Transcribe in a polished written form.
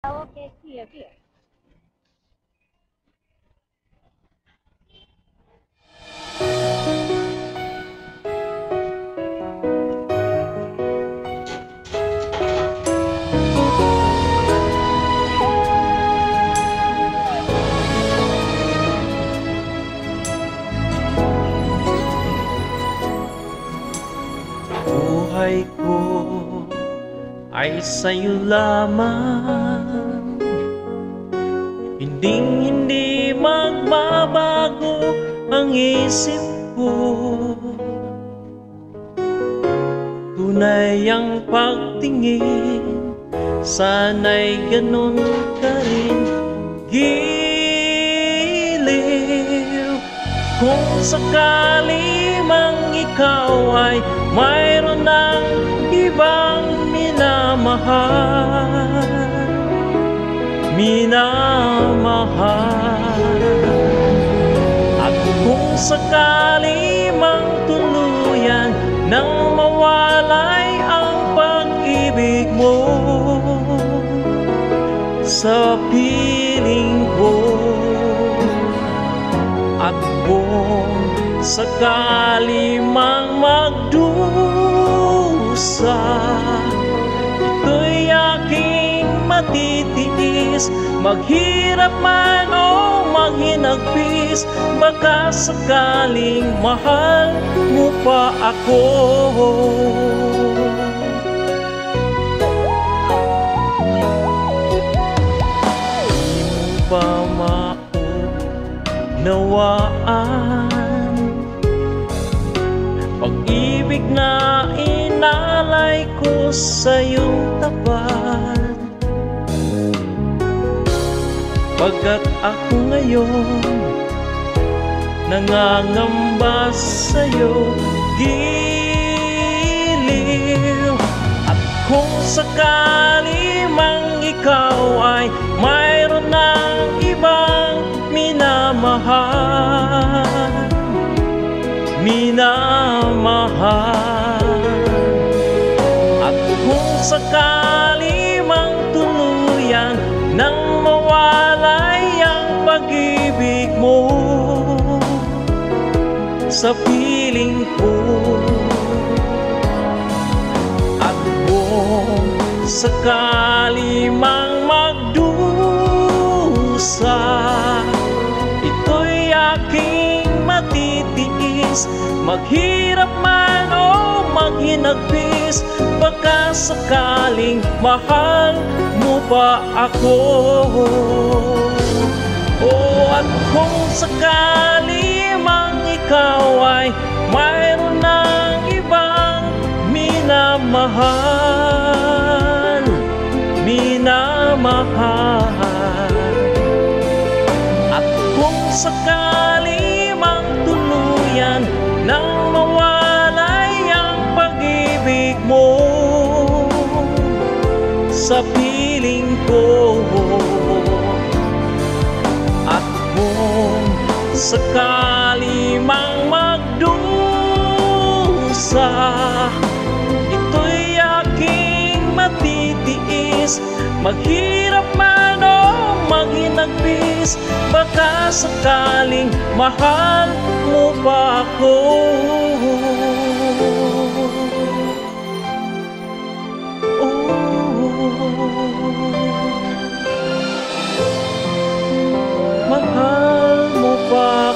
Okay, clear, clear. Buhay ko ay sa'yo lamang, hindi magbabago ang isip ko. Tunay ang pagtingin, sana'y ganun ka rin. Giliw kung sakali mang ikaw ay mayroon ng ibang minamahal. At kung sakali mang tuluyan nang mawalay ang pag-ibig mo sa piling ko, at kung sakali mang magdusa, ito'y aking matitiis. Maghirap man o maghinagpis, baka sakaling mahal mo pa ako. Di mo pa maunawaan pag-ibig na inalay ko sa iyong tapat, pagkat ako ngayon nangangamba sa'yo. Giliw at kung sakali mang ikaw ay mayroon ng ibang minamahal, at kung sakali mang tuluyan nang mawalay ang pag-ibig mo sa piling ko, at kung sakali mang magdusa, ito'y aking matitiis. Maghirap man o maghinagpis, baka sakaling mahal mo pa ako. At kung sakali mang ikaw ay mayroon ng ibang minamahal, at kung sakali mang tuluyan nang mawalay ang pag-ibig mo sa piling ko, at kung sakali mang magdusa, ito'y aking matitiis. Maghirap man o maghinagpis, baka sakaling mahal mo pa ako. Mahal mo pa